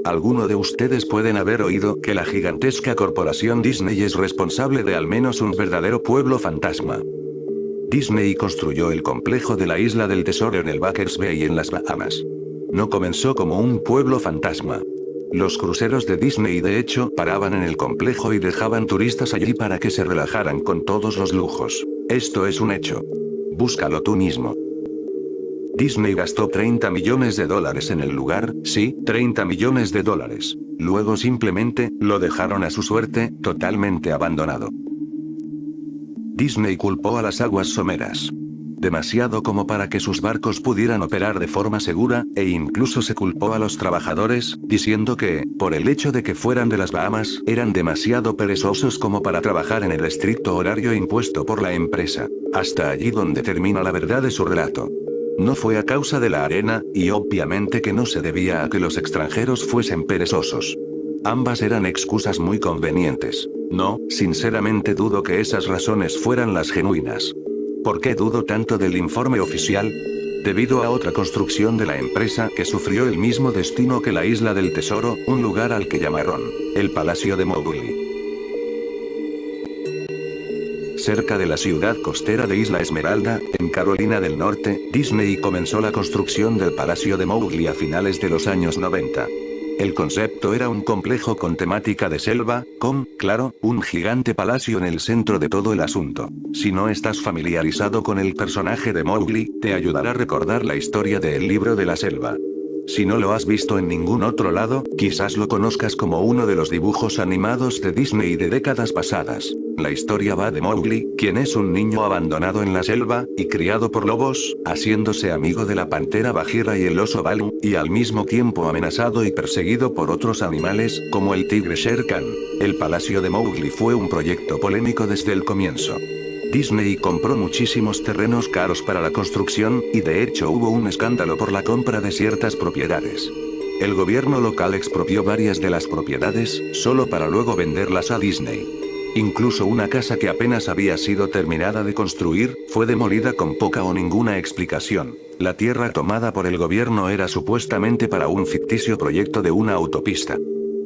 Alguno de ustedes pueden haber oído que la gigantesca corporación Disney es responsable de al menos un verdadero pueblo fantasma. Disney construyó el complejo de la Isla del Tesoro en el Backers Bay en las Bahamas. No comenzó como un pueblo fantasma. Los cruceros de Disney de hecho paraban en el complejo y dejaban turistas allí para que se relajaran con todos los lujos. Esto es un hecho. Búscalo tú mismo. Disney gastó $30 millones en el lugar, sí, $30 millones. Luego simplemente, lo dejaron a su suerte, totalmente abandonado. Disney culpó a las aguas someras. Demasiado como para que sus barcos pudieran operar de forma segura, e incluso se culpó a los trabajadores, diciendo que, por el hecho de que fueran de las Bahamas, eran demasiado perezosos como para trabajar en el estricto horario impuesto por la empresa. Hasta allí donde termina la verdad de su relato. No fue a causa de la arena, y obviamente que no se debía a que los extranjeros fuesen perezosos. Ambas eran excusas muy convenientes. No, sinceramente dudo que esas razones fueran las genuinas. ¿Por qué dudo tanto del informe oficial? Debido a otra construcción de la empresa que sufrió el mismo destino que la Isla del Tesoro, un lugar al que llamaron el Palacio de Mowgli. Cerca de la ciudad costera de Isla Esmeralda, en Carolina del Norte, Disney comenzó la construcción del Palacio de Mowgli a finales de los años 90. El concepto era un complejo con temática de selva, con, claro, un gigante palacio en el centro de todo el asunto. Si no estás familiarizado con el personaje de Mowgli, te ayudará a recordar la historia del libro de la selva. Si no lo has visto en ningún otro lado, quizás lo conozcas como uno de los dibujos animados de Disney de décadas pasadas. La historia va de Mowgli, quien es un niño abandonado en la selva, y criado por lobos, haciéndose amigo de la pantera Bagheera y el oso Baloo, y al mismo tiempo amenazado y perseguido por otros animales, como el tigre Shere Khan. El Palacio de Mowgli fue un proyecto polémico desde el comienzo. Disney compró muchísimos terrenos caros para la construcción, y de hecho hubo un escándalo por la compra de ciertas propiedades. El gobierno local expropió varias de las propiedades, solo para luego venderlas a Disney. Incluso una casa que apenas había sido terminada de construir, fue demolida con poca o ninguna explicación. La tierra tomada por el gobierno era supuestamente para un ficticio proyecto de una autopista.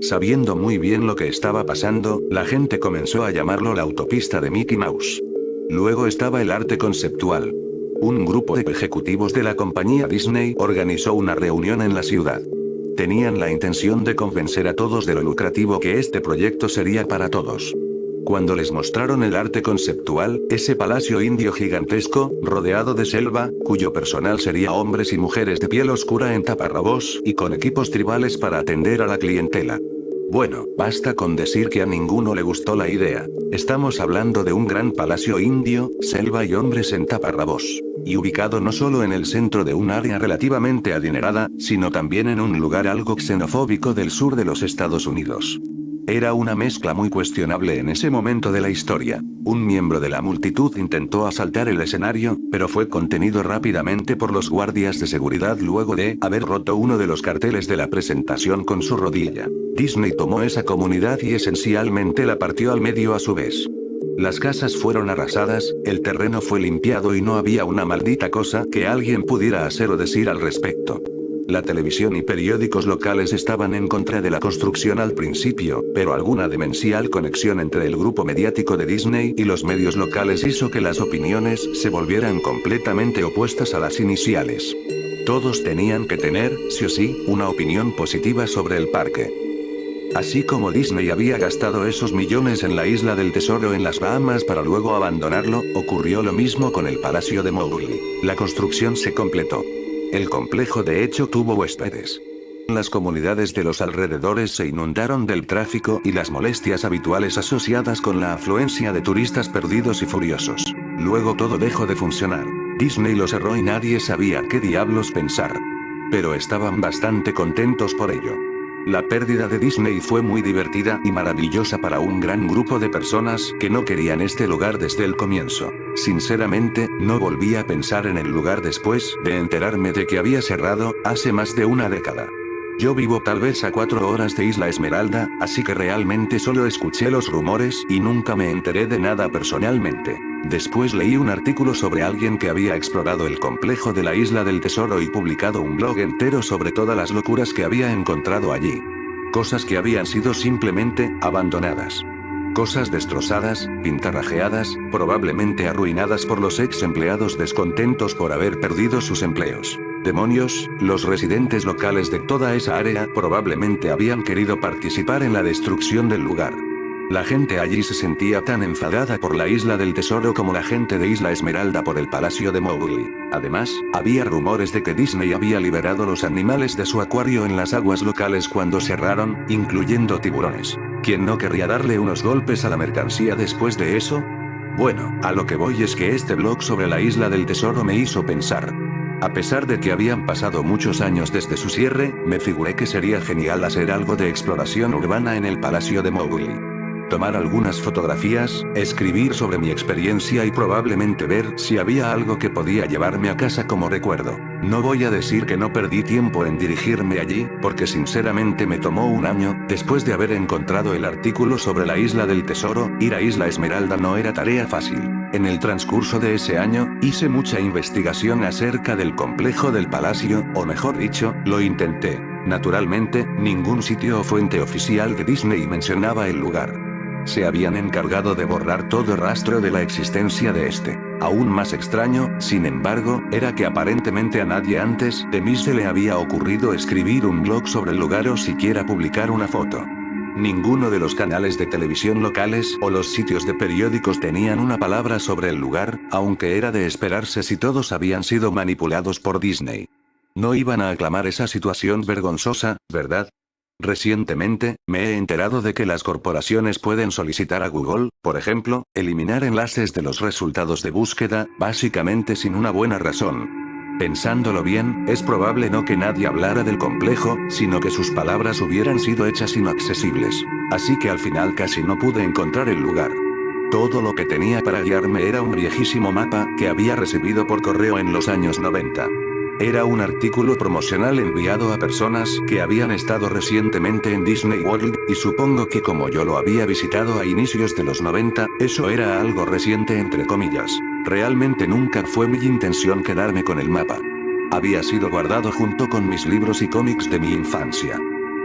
Sabiendo muy bien lo que estaba pasando, la gente comenzó a llamarlo la autopista de Mickey Mouse. Luego estaba el arte conceptual. Un grupo de ejecutivos de la compañía Disney organizó una reunión en la ciudad. Tenían la intención de convencer a todos de lo lucrativo que este proyecto sería para todos. Cuando les mostraron el arte conceptual, ese palacio indio gigantesco, rodeado de selva, cuyo personal sería hombres y mujeres de piel oscura en taparrabos, y con equipos tribales para atender a la clientela. Bueno, basta con decir que a ninguno le gustó la idea. Estamos hablando de un gran palacio indio, selva y hombres en taparrabos. Y ubicado no solo en el centro de un área relativamente adinerada, sino también en un lugar algo xenofóbico del sur de los Estados Unidos. Era una mezcla muy cuestionable en ese momento de la historia. Un miembro de la multitud intentó asaltar el escenario, pero fue contenido rápidamente por los guardias de seguridad luego de haber roto uno de los carteles de la presentación con su rodilla. Disney tomó esa comunidad y esencialmente la partió al medio a su vez. Las casas fueron arrasadas, el terreno fue limpiado y no había una maldita cosa que alguien pudiera hacer o decir al respecto. La televisión y periódicos locales estaban en contra de la construcción al principio, pero alguna demencial conexión entre el grupo mediático de Disney y los medios locales hizo que las opiniones se volvieran completamente opuestas a las iniciales. Todos tenían que tener, sí o sí, una opinión positiva sobre el parque. Así como Disney había gastado esos millones en la Isla del Tesoro en las Bahamas para luego abandonarlo, ocurrió lo mismo con el Palacio de Mowgli. La construcción se completó. El complejo de hecho tuvo huéspedes. Las comunidades de los alrededores se inundaron del tráfico y las molestias habituales asociadas con la afluencia de turistas perdidos y furiosos. Luego todo dejó de funcionar. Disney lo cerró y nadie sabía qué diablos pensar. Pero estaban bastante contentos por ello. La pérdida de Disney fue muy divertida y maravillosa para un gran grupo de personas que no querían este lugar desde el comienzo. Sinceramente, no volví a pensar en el lugar después de enterarme de que había cerrado, hace más de una década. Yo vivo tal vez a 4 horas de Isla Esmeralda, así que realmente solo escuché los rumores y nunca me enteré de nada personalmente. Después leí un artículo sobre alguien que había explorado el complejo de la Isla del Tesoro y publicado un blog entero sobre todas las locuras que había encontrado allí. Cosas que habían sido simplemente abandonadas. Cosas destrozadas, pintarrajeadas, probablemente arruinadas por los ex empleados descontentos por haber perdido sus empleos. Demonios, los residentes locales de toda esa área probablemente habían querido participar en la destrucción del lugar. La gente allí se sentía tan enfadada por la Isla del Tesoro como la gente de Isla Esmeralda por el Palacio de Mowgli. Además, había rumores de que Disney había liberado los animales de su acuario en las aguas locales cuando cerraron, incluyendo tiburones. ¿Quién no querría darle unos golpes a la mercancía después de eso? Bueno, a lo que voy es que este blog sobre la Isla del Tesoro me hizo pensar. A pesar de que habían pasado muchos años desde su cierre, me figuré que sería genial hacer algo de exploración urbana en el Palacio de Mowgli. Tomar algunas fotografías, escribir sobre mi experiencia y probablemente ver si había algo que podía llevarme a casa como recuerdo. No voy a decir que no perdí tiempo en dirigirme allí, porque sinceramente me tomó un año, después de haber encontrado el artículo sobre la Isla del Tesoro, ir a Isla Esmeralda no era tarea fácil. En el transcurso de ese año, hice mucha investigación acerca del complejo del palacio, o mejor dicho, lo intenté. Naturalmente, ningún sitio o fuente oficial de Disney mencionaba el lugar. Se habían encargado de borrar todo rastro de la existencia de este. Aún más extraño, sin embargo, era que aparentemente a nadie antes de mí se le había ocurrido escribir un blog sobre el lugar o siquiera publicar una foto. Ninguno de los canales de televisión locales o los sitios de periódicos tenían una palabra sobre el lugar, aunque era de esperarse si todos habían sido manipulados por Disney. No iban a aclamar esa situación vergonzosa, ¿verdad? Recientemente, me he enterado de que las corporaciones pueden solicitar a Google, por ejemplo, eliminar enlaces de los resultados de búsqueda, básicamente sin una buena razón. Pensándolo bien, es probable no que nadie hablara del complejo, sino que sus palabras hubieran sido hechas inaccesibles. Así que al final casi no pude encontrar el lugar. Todo lo que tenía para guiarme era un viejísimo mapa que había recibido por correo en los años 90. Era un artículo promocional enviado a personas que habían estado recientemente en Disney World, y supongo que como yo lo había visitado a inicios de los 90, eso era algo reciente entre comillas. Realmente nunca fue mi intención quedarme con el mapa. Había sido guardado junto con mis libros y cómics de mi infancia.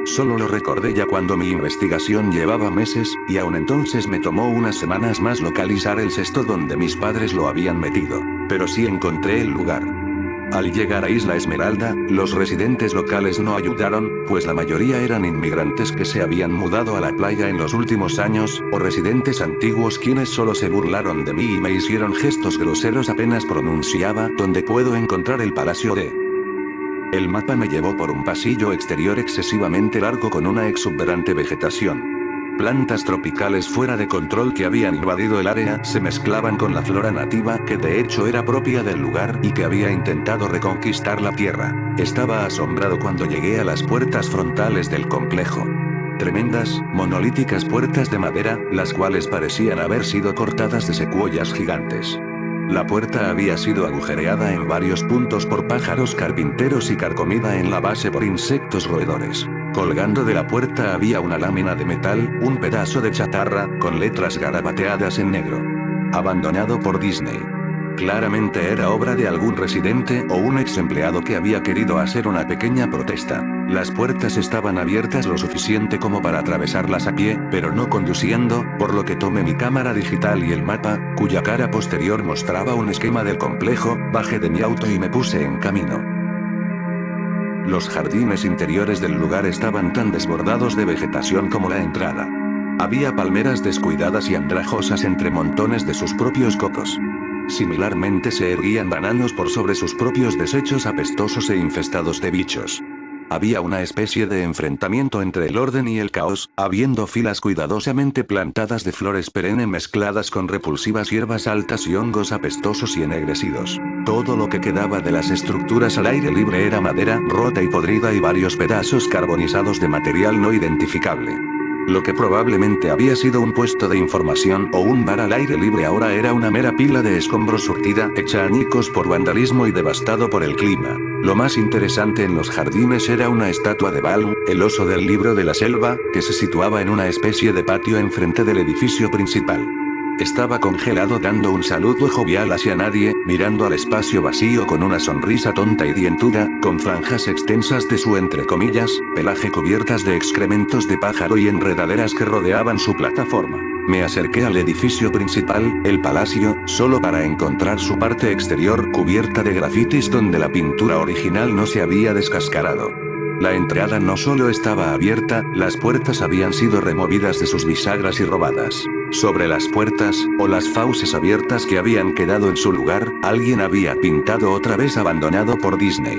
Solo lo recordé ya cuando mi investigación llevaba meses, y aún entonces me tomó unas semanas más localizar el cesto donde mis padres lo habían metido. Pero sí encontré el lugar. Al llegar a Isla Esmeralda, los residentes locales no ayudaron, pues la mayoría eran inmigrantes que se habían mudado a la playa en los últimos años, o residentes antiguos quienes solo se burlaron de mí y me hicieron gestos groseros apenas pronunciaba dónde puedo encontrar el palacio de... El mapa me llevó por un pasillo exterior excesivamente largo con una exuberante vegetación. Plantas tropicales fuera de control que habían invadido el área se mezclaban con la flora nativa que de hecho era propia del lugar y que había intentado reconquistar la tierra. Estaba asombrado cuando llegué a las puertas frontales del complejo. Tremendas, monolíticas puertas de madera, las cuales parecían haber sido cortadas de secuoyas gigantes. La puerta había sido agujereada en varios puntos por pájaros carpinteros y carcomida en la base por insectos roedores. Colgando de la puerta había una lámina de metal, un pedazo de chatarra, con letras garabateadas en negro. Abandonado por Disney. Claramente era obra de algún residente o un ex empleado que había querido hacer una pequeña protesta. Las puertas estaban abiertas lo suficiente como para atravesarlas a pie, pero no conduciendo, por lo que tomé mi cámara digital y el mapa, cuya cara posterior mostraba un esquema del complejo, bajé de mi auto y me puse en camino. Los jardines interiores del lugar estaban tan desbordados de vegetación como la entrada. Había palmeras descuidadas y andrajosas entre montones de sus propios cocos. Similarmente se erguían bananos por sobre sus propios desechos apestosos e infestados de bichos. Había una especie de enfrentamiento entre el orden y el caos, habiendo filas cuidadosamente plantadas de flores perenne mezcladas con repulsivas hierbas altas y hongos apestosos y ennegrecidos. Todo lo que quedaba de las estructuras al aire libre era madera rota y podrida y varios pedazos carbonizados de material no identificable. Lo que probablemente había sido un puesto de información o un bar al aire libre ahora era una mera pila de escombros surtida, hecha añicos por vandalismo y devastado por el clima. Lo más interesante en los jardines era una estatua de Baloo, el oso del libro de la selva, que se situaba en una especie de patio enfrente del edificio principal. Estaba congelado dando un saludo jovial hacia nadie, mirando al espacio vacío con una sonrisa tonta y dientuda, con franjas extensas de su entre comillas, pelaje cubiertas de excrementos de pájaro y enredaderas que rodeaban su plataforma. Me acerqué al edificio principal, el palacio, solo para encontrar su parte exterior cubierta de grafitis donde la pintura original no se había descascarado. La entrada no solo estaba abierta, las puertas habían sido removidas de sus bisagras y robadas. Sobre las puertas, o las fauces abiertas que habían quedado en su lugar, alguien había pintado otra vez abandonado por Disney.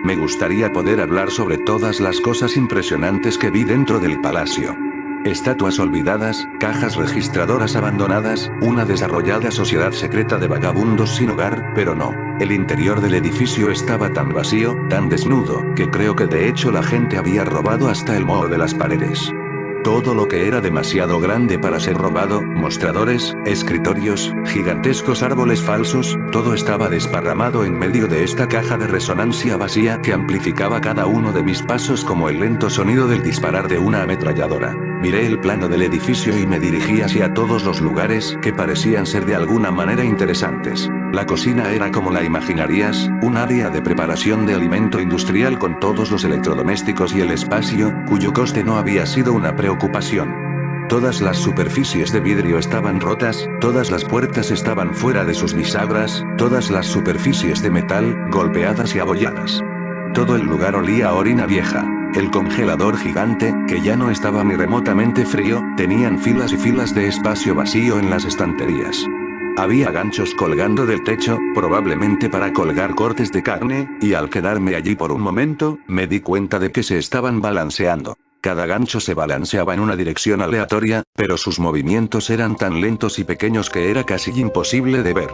Me gustaría poder hablar sobre todas las cosas impresionantes que vi dentro del palacio. Estatuas olvidadas, cajas registradoras abandonadas, una desarrollada sociedad secreta de vagabundos sin hogar, pero no. El interior del edificio estaba tan vacío, tan desnudo, que creo que de hecho la gente había robado hasta el moho de las paredes. Todo lo que era demasiado grande para ser robado, mostradores, escritorios, gigantescos árboles falsos, todo estaba desparramado en medio de esta caja de resonancia vacía que amplificaba cada uno de mis pasos como el lento sonido del disparar de una ametralladora. Miré el plano del edificio y me dirigí hacia todos los lugares que parecían ser de alguna manera interesantes. La cocina era como la imaginarías, un área de preparación de alimento industrial con todos los electrodomésticos y el espacio, cuyo coste no había sido una preocupación. Todas las superficies de vidrio estaban rotas, todas las puertas estaban fuera de sus bisagras, todas las superficies de metal, golpeadas y abolladas. Todo el lugar olía a orina vieja. El congelador gigante, que ya no estaba ni remotamente frío, tenían filas y filas de espacio vacío en las estanterías. Había ganchos colgando del techo, probablemente para colgar cortes de carne, y al quedarme allí por un momento, me di cuenta de que se estaban balanceando. Cada gancho se balanceaba en una dirección aleatoria, pero sus movimientos eran tan lentos y pequeños que era casi imposible de ver.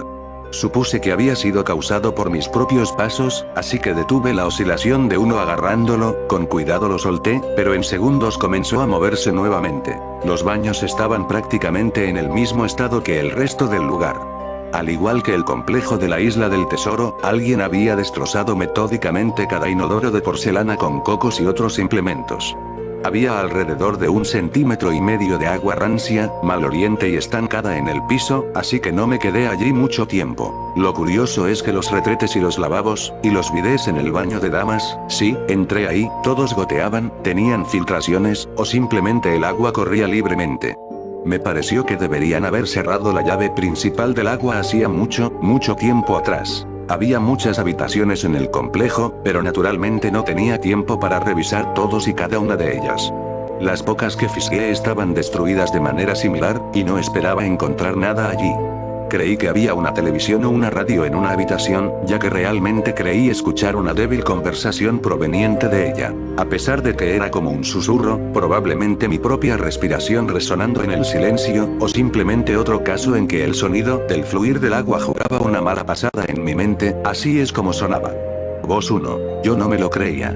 Supuse que había sido causado por mis propios pasos, así que detuve la oscilación de uno agarrándolo, con cuidado lo solté, pero en segundos comenzó a moverse nuevamente. Los baños estaban prácticamente en el mismo estado que el resto del lugar. Al igual que el complejo de la Isla del Tesoro, alguien había destrozado metódicamente cada inodoro de porcelana con cocos y otros implementos. Había alrededor de 1,5 centímetros de agua rancia, maloliente y estancada en el piso, así que no me quedé allí mucho tiempo. Lo curioso es que los retretes y los lavabos, y los bidés en el baño de damas, sí, entré ahí, todos goteaban, tenían filtraciones, o simplemente el agua corría libremente. Me pareció que deberían haber cerrado la llave principal del agua hacía mucho, mucho tiempo atrás. Había muchas habitaciones en el complejo, pero naturalmente no tenía tiempo para revisar todos y cada una de ellas. Las pocas que fisgué estaban destruidas de manera similar, y no esperaba encontrar nada allí. Creí que había una televisión o una radio en una habitación, ya que realmente creí escuchar una débil conversación proveniente de ella. A pesar de que era como un susurro, probablemente mi propia respiración resonando en el silencio, o simplemente otro caso en que el sonido del fluir del agua jugaba una mala pasada en mi mente, así es como sonaba. Voz 1. Yo no me lo creía.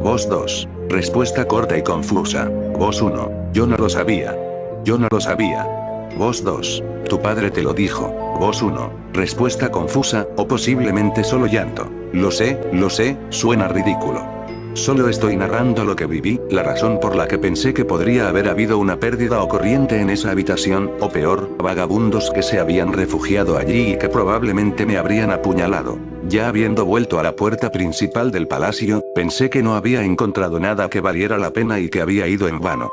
Voz 2. Respuesta corta y confusa. Voz 1. Yo no lo sabía. Yo no lo sabía. Voz 2. Tu padre te lo dijo. Voz 1. Respuesta confusa, o posiblemente solo llanto. Lo sé, suena ridículo. Solo estoy narrando lo que viví, la razón por la que pensé que podría haber habido una pérdida o corriente en esa habitación, o peor, vagabundos que se habían refugiado allí y que probablemente me habrían apuñalado. Ya habiendo vuelto a la puerta principal del palacio, pensé que no había encontrado nada que valiera la pena y que había ido en vano.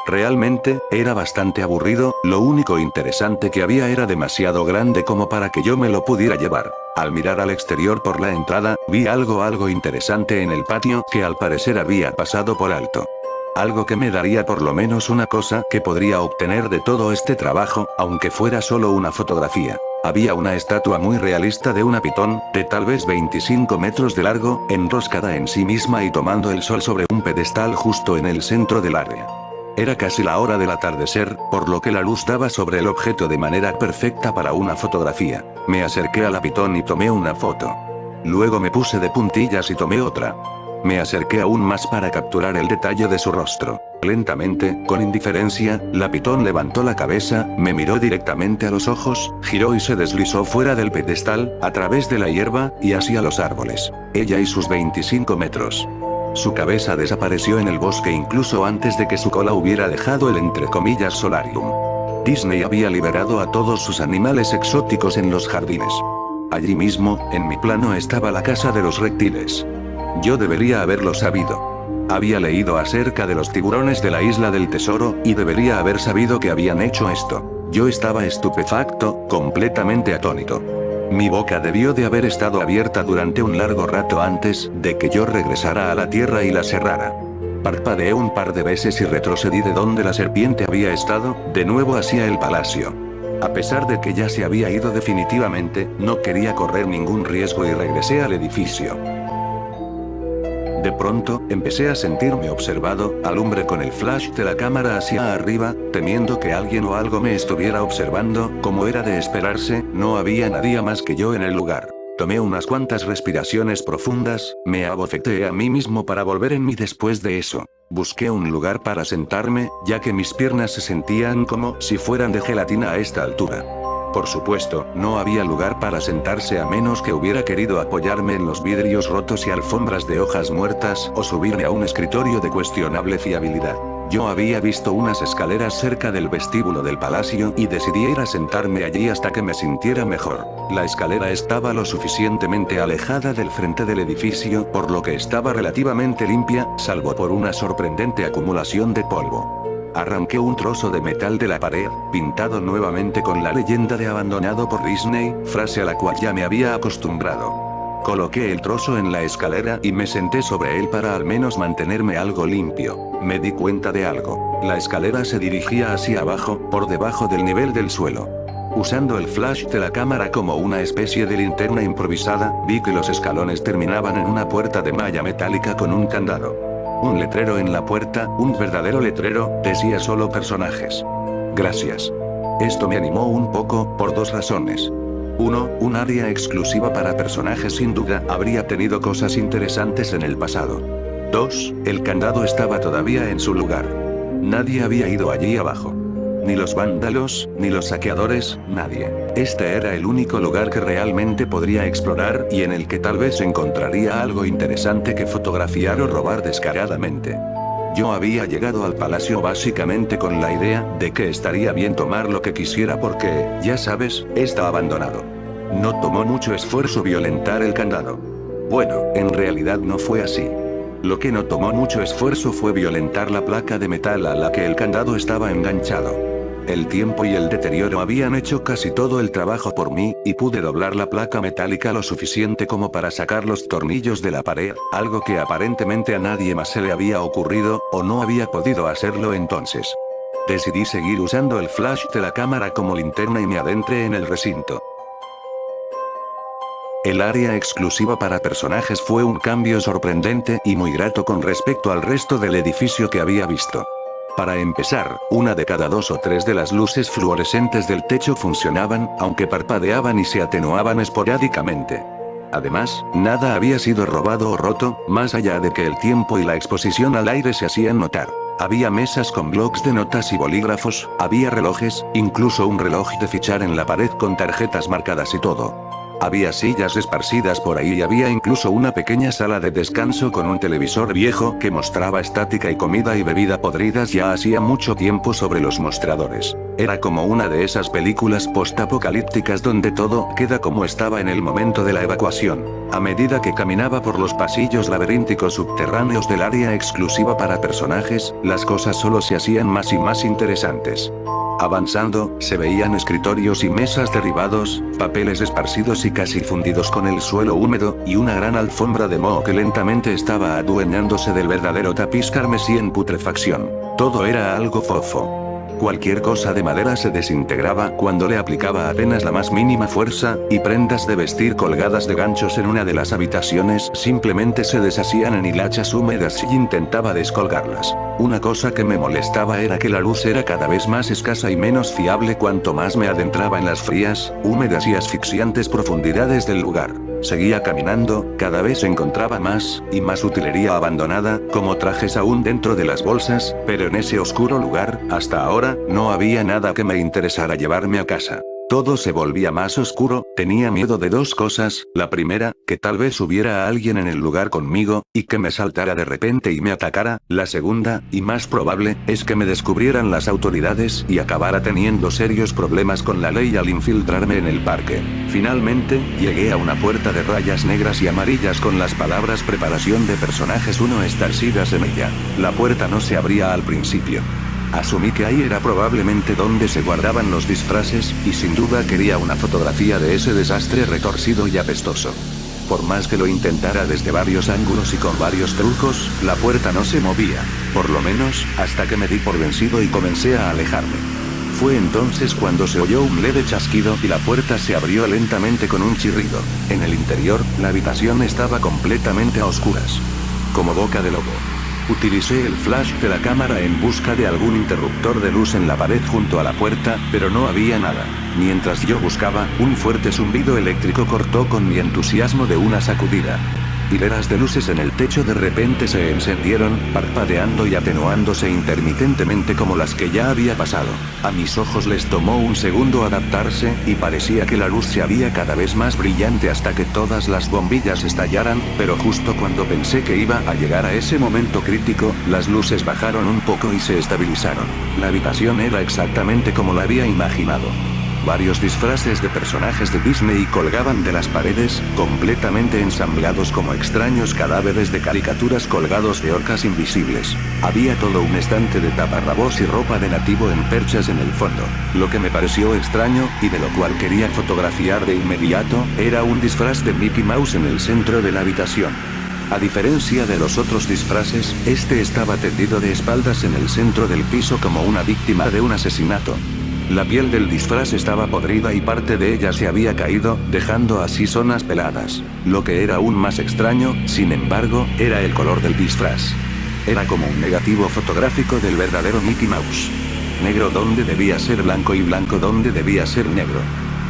Realmente, era bastante aburrido, lo único interesante que había era demasiado grande como para que yo me lo pudiera llevar. Al mirar al exterior por la entrada, vi algo interesante en el patio que al parecer había pasado por alto. Algo que me daría por lo menos una cosa que podría obtener de todo este trabajo, aunque fuera solo una fotografía. Había una estatua muy realista de una pitón, de tal vez 25 metros de largo, enroscada en sí misma y tomando el sol sobre un pedestal justo en el centro del área. Era casi la hora del atardecer, por lo que la luz daba sobre el objeto de manera perfecta para una fotografía. Me acerqué a la pitón y tomé una foto. Luego me puse de puntillas y tomé otra. Me acerqué aún más para capturar el detalle de su rostro. Lentamente, con indiferencia, la pitón levantó la cabeza, me miró directamente a los ojos, giró y se deslizó fuera del pedestal, a través de la hierba, y hacia los árboles. Ella y sus 25 metros. Su cabeza desapareció en el bosque incluso antes de que su cola hubiera dejado el entre comillas solarium. Disney había liberado a todos sus animales exóticos en los jardines. Allí mismo, en mi plano estaba la casa de los reptiles. Yo debería haberlo sabido. Había leído acerca de los tiburones de la isla del tesoro, y debería haber sabido que habían hecho esto. Yo estaba estupefacto, completamente atónito. Mi boca debió de haber estado abierta durante un largo rato antes de que yo regresara a la tierra y la cerrara. Parpadeé un par de veces y retrocedí de donde la serpiente había estado, de nuevo hacia el palacio. A pesar de que ya se había ido definitivamente, no quería correr ningún riesgo y regresé al edificio. De pronto, empecé a sentirme observado, alumbré con el flash de la cámara hacia arriba, temiendo que alguien o algo me estuviera observando, como era de esperarse, no había nadie más que yo en el lugar. Tomé unas cuantas respiraciones profundas, me abofeteé a mí mismo para volver en mí después de eso. Busqué un lugar para sentarme, ya que mis piernas se sentían como si fueran de gelatina a esta altura. Por supuesto, no había lugar para sentarse a menos que hubiera querido apoyarme en los vidrios rotos y alfombras de hojas muertas o subirme a un escritorio de cuestionable fiabilidad. Yo había visto unas escaleras cerca del vestíbulo del palacio y decidí ir a sentarme allí hasta que me sintiera mejor. La escalera estaba lo suficientemente alejada del frente del edificio, por lo que estaba relativamente limpia, salvo por una sorprendente acumulación de polvo. Arranqué un trozo de metal de la pared, pintado nuevamente con la leyenda de abandonado por Disney, frase a la cual ya me había acostumbrado. Coloqué el trozo en la escalera y me senté sobre él para al menos mantenerme algo limpio. Me di cuenta de algo. La escalera se dirigía hacia abajo, por debajo del nivel del suelo. Usando el flash de la cámara como una especie de linterna improvisada, vi que los escalones terminaban en una puerta de malla metálica con un candado. Un letrero en la puerta, un verdadero letrero, decía solo personajes. Gracias. Esto me animó un poco, por dos razones. 1. Un área exclusiva para personajes sin duda habría tenido cosas interesantes en el pasado. 2. El candado estaba todavía en su lugar. Nadie había ido allí abajo. Ni los vándalos, ni los saqueadores, nadie. Este era el único lugar que realmente podría explorar y en el que tal vez encontraría algo interesante que fotografiar o robar descaradamente. Yo había llegado al palacio básicamente con la idea de que estaría bien tomar lo que quisiera porque, ya sabes, está abandonado. No tomó mucho esfuerzo violentar el candado. Bueno, en realidad no fue así. Lo que no tomó mucho esfuerzo fue violentar la placa de metal a la que el candado estaba enganchado. El tiempo y el deterioro habían hecho casi todo el trabajo por mí, y pude doblar la placa metálica lo suficiente como para sacar los tornillos de la pared, algo que aparentemente a nadie más se le había ocurrido, o no había podido hacerlo entonces. Decidí seguir usando el flash de la cámara como linterna y me adentré en el recinto. El área exclusiva para personajes fue un cambio sorprendente y muy grato con respecto al resto del edificio que había visto. Para empezar, una de cada 2 o 3 de las luces fluorescentes del techo funcionaban, aunque parpadeaban y se atenuaban esporádicamente. Además, nada había sido robado o roto, más allá de que el tiempo y la exposición al aire se hacían notar. Había mesas con blocs de notas y bolígrafos, había relojes, incluso un reloj de fichar en la pared con tarjetas marcadas y todo. Había sillas esparcidas por ahí y había incluso una pequeña sala de descanso con un televisor viejo que mostraba estática y comida y bebida podridas ya hacía mucho tiempo sobre los mostradores. Era como una de esas películas postapocalípticas donde todo queda como estaba en el momento de la evacuación. A medida que caminaba por los pasillos laberínticos subterráneos del área exclusiva para personajes, las cosas solo se hacían más y más interesantes. Avanzando, se veían escritorios y mesas derribados, papeles esparcidos y casi fundidos con el suelo húmedo, y una gran alfombra de moho que lentamente estaba adueñándose del verdadero tapiz carmesí en putrefacción. Todo era algo fofo. Cualquier cosa de madera se desintegraba cuando le aplicaba apenas la más mínima fuerza, y prendas de vestir colgadas de ganchos en una de las habitaciones simplemente se deshacían en hilachas húmedas si intentaba descolgarlas. Una cosa que me molestaba era que la luz era cada vez más escasa y menos fiable cuanto más me adentraba en las frías, húmedas y asfixiantes profundidades del lugar. Seguía caminando, cada vez encontraba más y más utilería abandonada, como trajes aún dentro de las bolsas, pero en ese oscuro lugar, hasta ahora, no había nada que me interesara llevarme a casa. Todo se volvía más oscuro, tenía miedo de dos cosas, la primera, que tal vez hubiera alguien en el lugar conmigo, y que me saltara de repente y me atacara, la segunda, y más probable, es que me descubrieran las autoridades y acabara teniendo serios problemas con la ley al infiltrarme en el parque. Finalmente, llegué a una puerta de rayas negras y amarillas con las palabras preparación de personajes 1 estarcidas en ella. La puerta no se abría al principio. Asumí que ahí era probablemente donde se guardaban los disfraces, y sin duda quería una fotografía de ese desastre retorcido y apestoso. Por más que lo intentara desde varios ángulos y con varios trucos, la puerta no se movía, por lo menos, hasta que me di por vencido y comencé a alejarme. Fue entonces cuando se oyó un leve chasquido y la puerta se abrió lentamente con un chirrido. En el interior, la habitación estaba completamente a oscuras. Como boca de lobo. Utilicé el flash de la cámara en busca de algún interruptor de luz en la pared junto a la puerta, pero no había nada. Mientras yo buscaba, un fuerte zumbido eléctrico cortó con mi entusiasmo de una sacudida. Hileras de luces en el techo de repente se encendieron, parpadeando y atenuándose intermitentemente como las que ya había pasado. A mis ojos les tomó un segundo adaptarse, y parecía que la luz se haría cada vez más brillante hasta que todas las bombillas estallaran, pero justo cuando pensé que iba a llegar a ese momento crítico, las luces bajaron un poco y se estabilizaron. La habitación era exactamente como la había imaginado. Varios disfraces de personajes de Disney colgaban de las paredes, completamente ensamblados como extraños cadáveres de caricaturas colgados de orcas invisibles. Había todo un estante de taparrabos y ropa de nativo en perchas en el fondo. Lo que me pareció extraño, y de lo cual quería fotografiar de inmediato, era un disfraz de Mickey Mouse en el centro de la habitación. A diferencia de los otros disfraces, este estaba tendido de espaldas en el centro del piso como una víctima de un asesinato. La piel del disfraz estaba podrida y parte de ella se había caído, dejando así zonas peladas. Lo que era aún más extraño, sin embargo, era el color del disfraz. Era como un negativo fotográfico del verdadero Mickey Mouse. Negro donde debía ser blanco y blanco donde debía ser negro.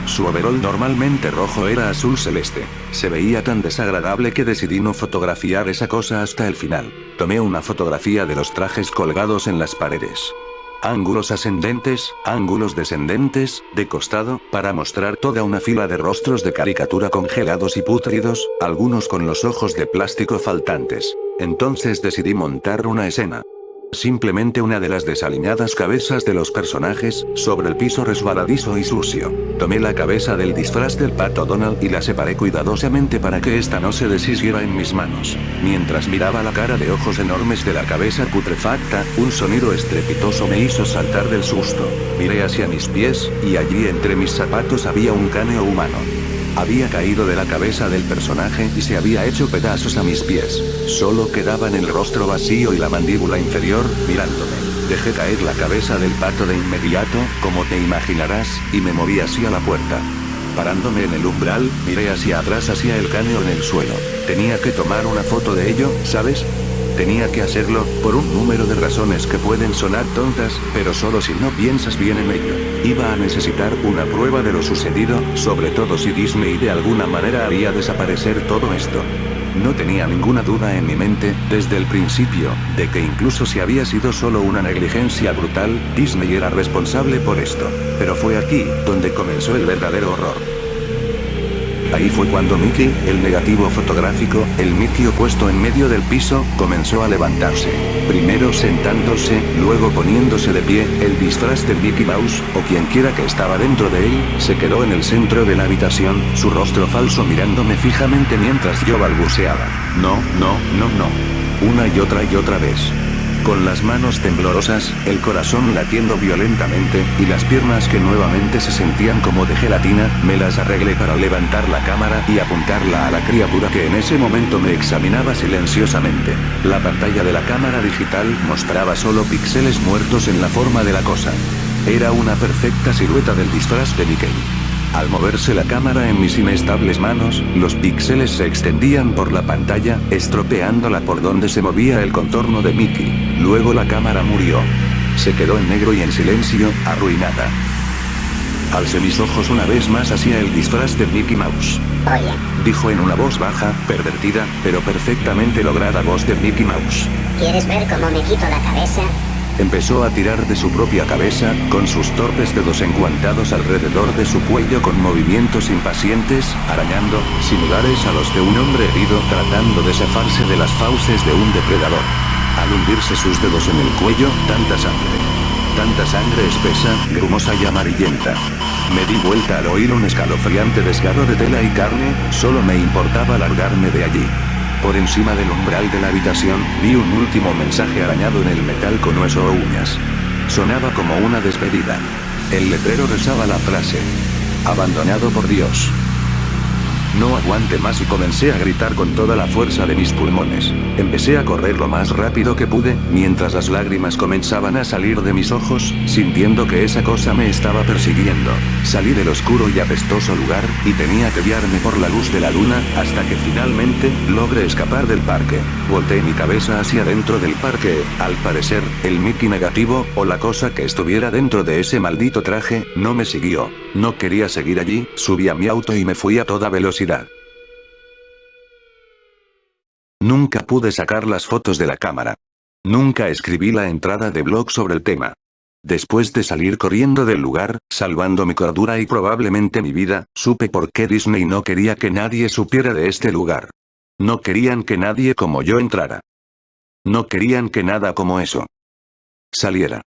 Su overol normalmente rojo era azul celeste. Se veía tan desagradable que decidí no fotografiar esa cosa hasta el final. Tomé una fotografía de los trajes colgados en las paredes. Ángulos ascendentes, ángulos descendentes, de costado, para mostrar toda una fila de rostros de caricatura congelados y pútridos, algunos con los ojos de plástico faltantes. Entonces decidí montar una escena. Simplemente una de las desaliñadas cabezas de los personajes, sobre el piso resbaladizo y sucio. Tomé la cabeza del disfraz del Pato Donald y la separé cuidadosamente para que ésta no se deshiciera en mis manos. Mientras miraba la cara de ojos enormes de la cabeza putrefacta, un sonido estrepitoso me hizo saltar del susto. Miré hacia mis pies, y allí entre mis zapatos había un cráneo humano. Había caído de la cabeza del personaje y se había hecho pedazos a mis pies. Solo quedaban el rostro vacío y la mandíbula inferior, mirándome. Dejé caer la cabeza del pato de inmediato, como te imaginarás, y me moví hacia la puerta. Parándome en el umbral, miré hacia atrás hacia el cráneo en el suelo. Tenía que tomar una foto de ello, ¿sabes? Tenía que hacerlo, por un número de razones que pueden sonar tontas, pero solo si no piensas bien en ello. Iba a necesitar una prueba de lo sucedido, sobre todo si Disney de alguna manera haría desaparecer todo esto. No tenía ninguna duda en mi mente, desde el principio, de que incluso si había sido solo una negligencia brutal, Disney era responsable por esto. Pero fue aquí, donde comenzó el verdadero horror. Ahí fue cuando Mickey, el negativo fotográfico, el Mickey opuesto en medio del piso, comenzó a levantarse. Primero sentándose, luego poniéndose de pie, el disfraz de Mickey Mouse, o quien quiera que estaba dentro de él, se quedó en el centro de la habitación, su rostro falso mirándome fijamente mientras yo balbuceaba. No, no, no, no. Una y otra vez. Con las manos temblorosas, el corazón latiendo violentamente, y las piernas que nuevamente se sentían como de gelatina, me las arreglé para levantar la cámara y apuntarla a la criatura que en ese momento me examinaba silenciosamente. La pantalla de la cámara digital mostraba solo píxeles muertos en la forma de la cosa. Era una perfecta silueta del disfraz de Mickey. Al moverse la cámara en mis inestables manos, los píxeles se extendían por la pantalla, estropeándola por donde se movía el contorno de Mickey. Luego la cámara murió. Se quedó en negro y en silencio, arruinada. Alcé mis ojos una vez más hacia el disfraz de Mickey Mouse. Oye, Dijo en una voz baja, pervertida, pero perfectamente lograda voz de Mickey Mouse. ¿quieres ver cómo me quito la cabeza? Empezó a tirar de su propia cabeza, con sus torpes dedos enguantados alrededor de su cuello con movimientos impacientes, arañando, similares a los de un hombre herido tratando de zafarse de las fauces de un depredador. Al hundirse sus dedos en el cuello, tanta sangre espesa, grumosa y amarillenta. Me di vuelta al oír un escalofriante desgarro de tela y carne, solo me importaba largarme de allí. Por encima del umbral de la habitación, vi un último mensaje arañado en el metal con hueso o uñas. Sonaba como una despedida. El letrero rezaba la frase: abandonado por Dios. No aguanté más y comencé a gritar con toda la fuerza de mis pulmones. Empecé a correr lo más rápido que pude, mientras las lágrimas comenzaban a salir de mis ojos, sintiendo que esa cosa me estaba persiguiendo. Salí del oscuro y apestoso lugar, y tenía que guiarme por la luz de la luna, hasta que finalmente, logré escapar del parque. Volteé mi cabeza hacia adentro del parque, al parecer, el Mickey negativo, o la cosa que estuviera dentro de ese maldito traje, no me siguió. No quería seguir allí, subí a mi auto y me fui a toda velocidad. Nunca pude sacar las fotos de la cámara. Nunca escribí la entrada de blog sobre el tema. Después de salir corriendo del lugar, salvando mi cordura y probablemente mi vida, supe por qué Disney no quería que nadie supiera de este lugar. No querían que nadie como yo entrara. No querían que nada como eso saliera.